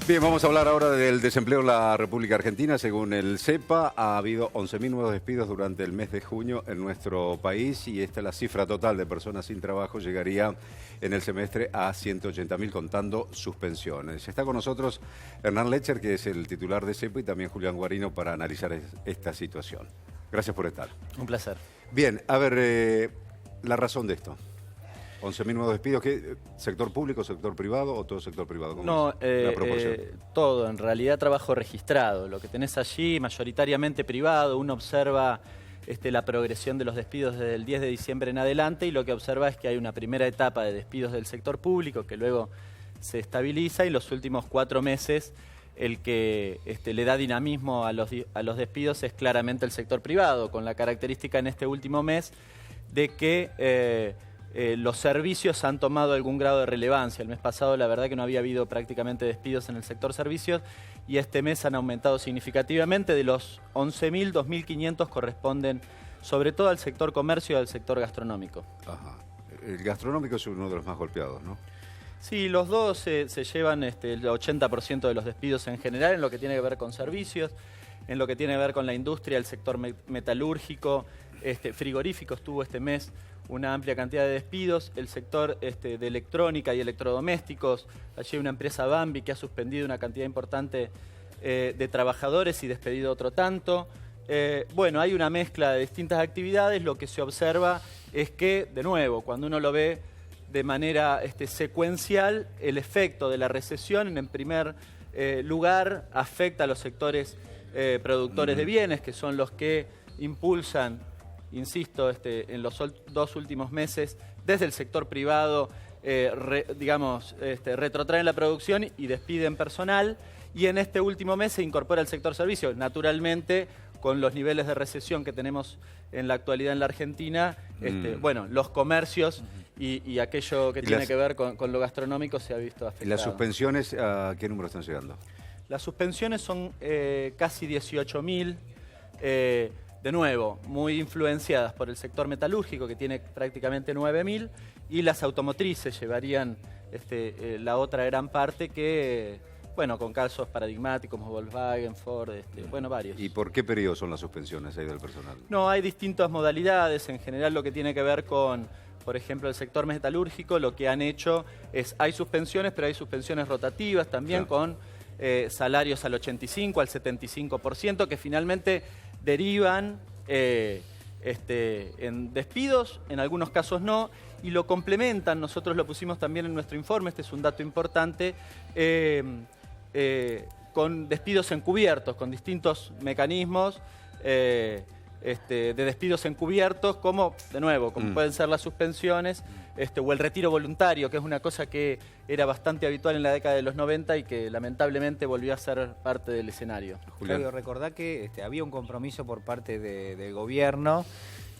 Bien, vamos a hablar ahora del desempleo en la República Argentina. Según el CEPA, ha habido 11.000 nuevos despidos durante el mes de junio en nuestro país y esta es la cifra total de personas sin trabajo, llegaría en el semestre a 180.000 contando suspensiones. Está con nosotros Hernán Lecher, que es el titular de CEPA, y también Julián Guarino para analizar esta situación. Gracias por estar. Un placer. Bien, a ver, la razón de esto. 11.000 nuevos despidos, ¿qué? ¿Sector público, sector privado o todo sector privado? No, la proporción? todo, en realidad trabajo registrado. Lo que tenés allí, mayoritariamente privado, uno observa la progresión de los despidos desde el 10 de diciembre en adelante y lo que observa es que hay una primera etapa de despidos del sector público que luego se estabiliza y los últimos 4 meses el que le da dinamismo a los despidos es claramente el sector privado, con la característica en este último mes de que los servicios han tomado algún grado de relevancia. El mes pasado la verdad que no había habido prácticamente despidos en el sector servicios y este mes han aumentado significativamente. De los 11.000, 2.500 corresponden sobre todo al sector comercio y al sector gastronómico. Ajá. El gastronómico es uno de los más golpeados, ¿no? Sí, los dos se llevan el 80% de los despidos en general en lo que tiene que ver con servicios, en lo que tiene que ver con la industria, el sector metalúrgico, frigoríficos tuvo este mes una amplia cantidad de despidos, el sector de electrónica y electrodomésticos, allí hay una empresa Bambi que ha suspendido una cantidad importante de trabajadores y despedido otro tanto. Bueno, hay una mezcla de distintas actividades, lo que se observa es que, de nuevo, cuando uno lo ve de manera secuencial, el efecto de la recesión, en primer lugar, afecta a los sectores productores de bienes, que son los que impulsan, insisto, en los 2 últimos meses, desde el sector privado, retrotraen la producción y despiden personal, y en este último mes se incorpora el sector servicios. Naturalmente, con los niveles de recesión que tenemos en la actualidad en la Argentina, bueno, los comercios y aquello que tiene que ver con lo gastronómico se ha visto afectado. ¿Y las suspensiones a qué número están llegando? Las suspensiones son casi 18.000, de nuevo, muy influenciadas por el sector metalúrgico, que tiene prácticamente 9.000, y las automotrices llevarían la otra gran parte que, bueno, con casos paradigmáticos como Volkswagen, Ford, bueno, varios. ¿Y por qué periodo son las suspensiones ahí del personal? No, hay distintas modalidades, en general lo que tiene que ver con, por ejemplo, el sector metalúrgico, lo que han hecho es, hay suspensiones, pero hay suspensiones rotativas también, claro, con salarios al 85, al 75%, que finalmente derivan en despidos, en algunos casos no, y lo complementan, nosotros lo pusimos también en nuestro informe, este es un dato importante, con despidos encubiertos, con distintos mecanismos de despidos encubiertos, como, de nuevo, como pueden ser las suspensiones o el retiro voluntario, que es una cosa que era bastante habitual en la década de los 90 y que lamentablemente volvió a ser parte del escenario. Claudio, recordá que había un compromiso por parte del gobierno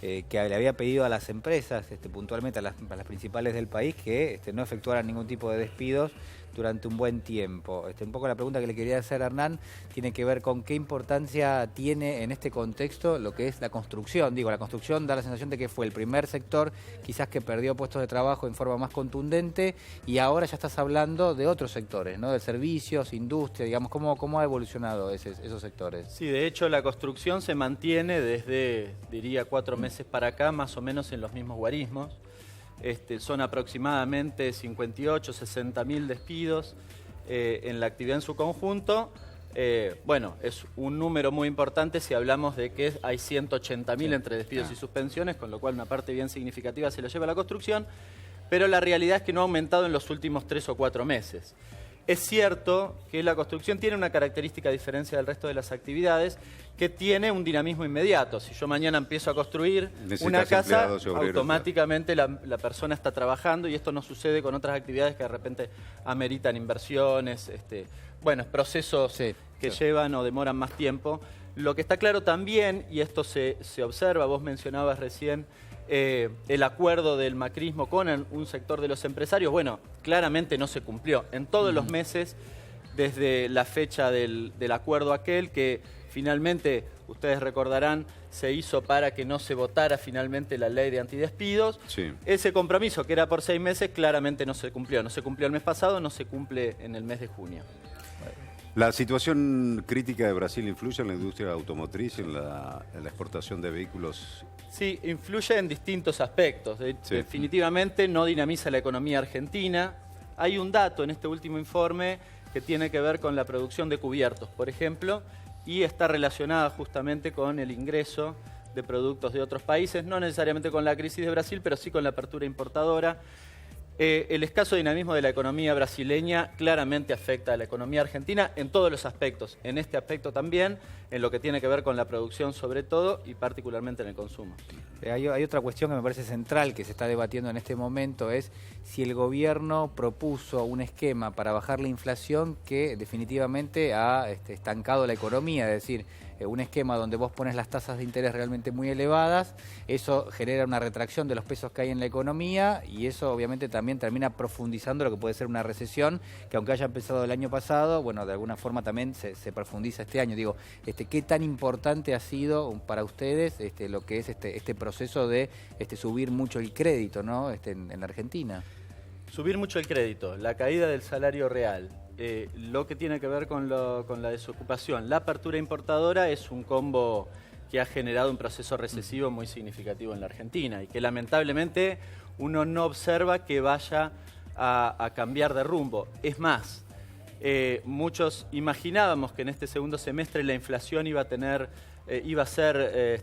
que le había pedido a las empresas, puntualmente a las principales del país, que no efectuaran ningún tipo de despidos durante un buen tiempo. Un poco la pregunta que le quería hacer a Hernán tiene que ver con qué importancia tiene en este contexto lo que es la construcción. Digo, la construcción da la sensación de que fue el primer sector quizás que perdió puestos de trabajo en forma más contundente y ahora ya estás hablando de otros sectores, ¿no? De servicios, industria, digamos, ¿cómo ha evolucionado esos sectores? Sí, de hecho la construcción se mantiene desde, diría, 4 meses para acá, más o menos en los mismos guarismos. Son aproximadamente 58, 60.000 despidos en la actividad en su conjunto. Bueno, es un número muy importante si hablamos de que hay 180.000 entre despidos y suspensiones, con lo cual una parte bien significativa se lo lleva a la construcción, pero la realidad es que no ha aumentado en los últimos 3 o 4 meses. Es cierto que la construcción tiene una característica a diferencia del resto de las actividades, que tiene un dinamismo inmediato. Si yo mañana empiezo a construir una casa, automáticamente la persona está trabajando y esto no sucede con otras actividades que de repente ameritan inversiones, bueno, procesos que llevan o demoran más tiempo. Lo que está claro también, y esto se observa, vos mencionabas recién, el acuerdo del macrismo con un sector de los empresarios, bueno, claramente no se cumplió. En todos los meses, desde la fecha del acuerdo aquel, que finalmente, ustedes recordarán, se hizo para que no se votara finalmente la ley de antidespidos. Sí. Ese compromiso, que era por 6 meses, claramente no se cumplió. No se cumplió el mes pasado, no se cumple en el mes de junio. ¿La situación crítica de Brasil influye en la industria automotriz, en la exportación de vehículos? Sí, influye en distintos aspectos. Sí. Definitivamente no dinamiza la economía argentina. Hay un dato en este último informe que tiene que ver con la producción de cubiertos, por ejemplo, y está relacionada justamente con el ingreso de productos de otros países, no necesariamente con la crisis de Brasil, pero sí con la apertura importadora. El escaso dinamismo de la economía brasileña claramente afecta a la economía argentina en todos los aspectos, en este aspecto también, en lo que tiene que ver con la producción sobre todo y particularmente en el consumo. Hay otra cuestión que me parece central que se está debatiendo en este momento, es si el gobierno propuso un esquema para bajar la inflación que definitivamente ha estancado la economía, es decir, un esquema donde vos pones las tasas de interés realmente muy elevadas, eso genera una retracción de los pesos que hay en la economía y eso obviamente también termina profundizando lo que puede ser una recesión, que aunque haya empezado el año pasado, bueno, de alguna forma también se profundiza este año. Digo, ¿qué tan importante ha sido para ustedes lo que es este proceso de subir mucho el crédito, ¿no? en Argentina? Subir mucho el crédito, la caída del salario real, lo que tiene que ver con la desocupación, la apertura importadora es un combo que ha generado un proceso recesivo muy significativo en la Argentina y que lamentablemente uno no observa que vaya a cambiar de rumbo. Es más, muchos imaginábamos que en este segundo semestre la inflación iba a ser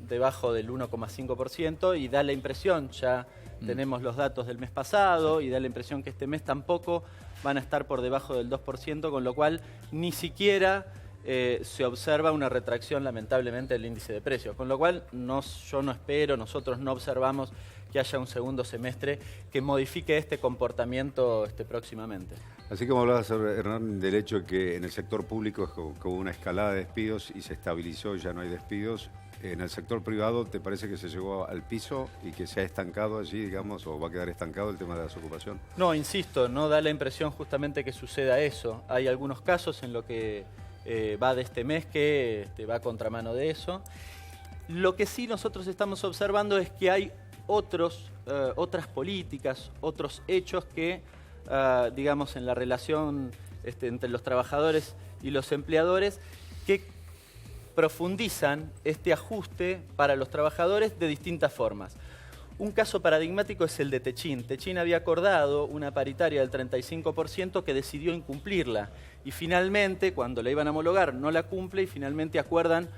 debajo del 1,5% y da la impresión, ya tenemos los datos del mes pasado y da la impresión que este mes tampoco van a estar por debajo del 2%, con lo cual ni siquiera se observa una retracción lamentablemente del índice de precios, con lo cual yo no espero, nosotros no observamos que haya un segundo semestre que modifique este comportamiento próximamente. Así como hablabas, Hernán, del hecho de que en el sector público es como una escalada de despidos y se estabilizó y ya no hay despidos, en el sector privado, ¿te parece que se llegó al piso y que se ha estancado allí, digamos, o va a quedar estancado el tema de la desocupación? No, insisto, no da la impresión justamente que suceda eso. Hay algunos casos en lo que va de este mes que va a contramano de eso. Lo que sí nosotros estamos observando es que hay otras políticas, otros hechos que, digamos, en la relación entre los trabajadores y los empleadores, que profundizan este ajuste para los trabajadores de distintas formas. Un caso paradigmático es el de Techin. Techin había acordado una paritaria del 35% que decidió incumplirla y finalmente, cuando la iban a homologar, no la cumple y finalmente acuerdan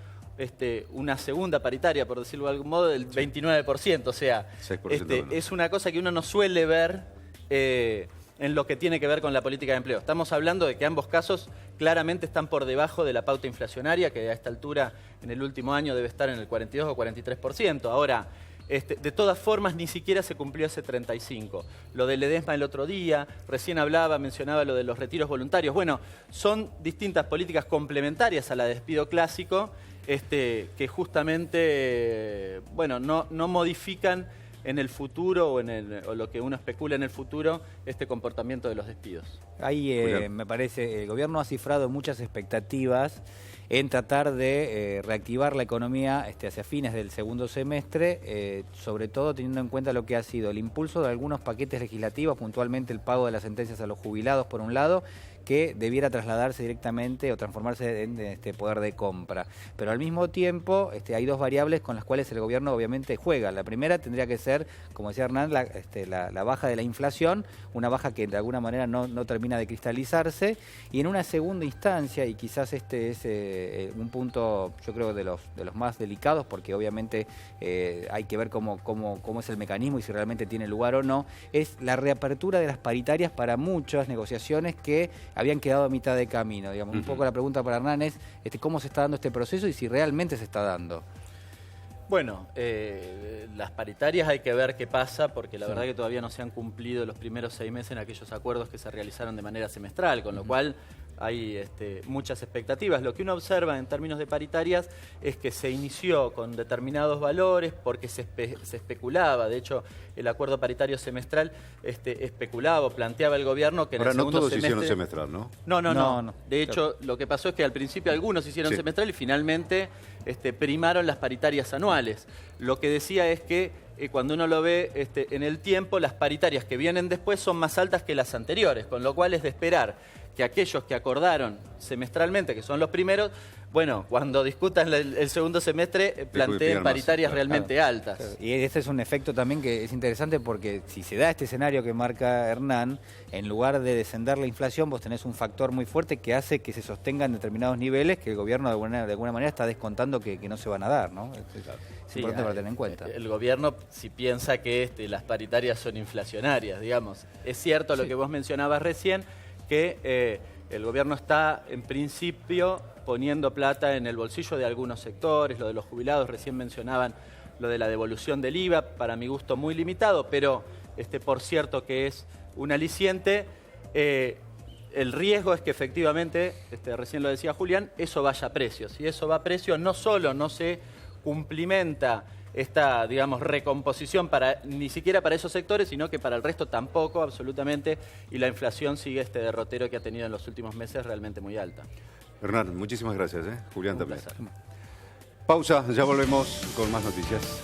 una segunda paritaria, por decirlo de algún modo, del 29%. O sea, 6% es una cosa que uno no suele ver en lo que tiene que ver con la política de empleo. Estamos hablando de que ambos casos claramente están por debajo de la pauta inflacionaria, que a esta altura, en el último año, debe estar en el 42 o 43%. Ahora, de todas formas, ni siquiera se cumplió ese 35%. Lo de Ledesma el otro día, recién mencionaba lo de los retiros voluntarios. Bueno, son distintas políticas complementarias a la de despido clásico, que justamente, bueno, no modifican en el futuro o lo que uno especula en el futuro, este comportamiento de los despidos. Ahí me parece, el gobierno ha cifrado muchas expectativas en tratar de reactivar la economía hacia fines del segundo semestre, sobre todo teniendo en cuenta lo que ha sido el impulso de algunos paquetes legislativos, puntualmente el pago de las sentencias a los jubilados por un lado, que debiera trasladarse directamente o transformarse en poder de compra. Pero al mismo tiempo hay dos variables con las cuales el gobierno obviamente juega. La primera tendría que ser, como decía Hernán, la baja de la inflación, una baja que de alguna manera no termina de cristalizarse. Y en una segunda instancia, y quizás es un punto, yo creo, de los más delicados, porque obviamente hay que ver cómo es el mecanismo y si realmente tiene lugar o no, es la reapertura de las paritarias para muchas negociaciones que habían quedado a mitad de camino. Digamos. Un poco la pregunta para Hernán es cómo se está dando este proceso y si realmente se está dando. Bueno, las paritarias hay que ver qué pasa, porque la verdad que todavía no se han cumplido los primeros 6 meses en aquellos acuerdos que se realizaron de manera semestral, con lo cual hay muchas expectativas. Lo que uno observa en términos de paritarias es que se inició con determinados valores porque se especulaba. De hecho, el acuerdo paritario semestral especulaba o planteaba el gobierno que en el segundo semestre... no todos hicieron semestral, ¿no? No. De hecho, lo que pasó es que al principio algunos hicieron semestral y finalmente primaron las paritarias anuales. Lo que decía es que cuando uno lo ve en el tiempo, las paritarias que vienen después son más altas que las anteriores, con lo cual es de esperar que aquellos que acordaron semestralmente, que son los primeros, bueno, cuando discutan el segundo semestre, planteen paritarias realmente altas. Claro. Y ese es un efecto también que es interesante porque si se da este escenario que marca Hernán, en lugar de descender la inflación, vos tenés un factor muy fuerte que hace que se sostengan determinados niveles que el gobierno de alguna manera está descontando que no se van a dar, ¿no? Es importante para tener en cuenta. El gobierno, si piensa que las paritarias son inflacionarias, digamos. Es cierto lo que vos mencionabas recién, que el gobierno está, en principio, poniendo plata en el bolsillo de algunos sectores, lo de los jubilados, recién mencionaban lo de la devolución del IVA, para mi gusto muy limitado, pero por cierto que es un aliciente. El riesgo es que efectivamente, recién lo decía Julián, eso vaya a precios. Y eso va a precios, no solo no se cumplimenta esta, digamos, recomposición ni siquiera para esos sectores, sino que para el resto tampoco, absolutamente, y la inflación sigue este derrotero que ha tenido en los últimos meses realmente muy alta. Hernán, muchísimas gracias. Julián también. Placer. Pausa, ya volvemos con más noticias.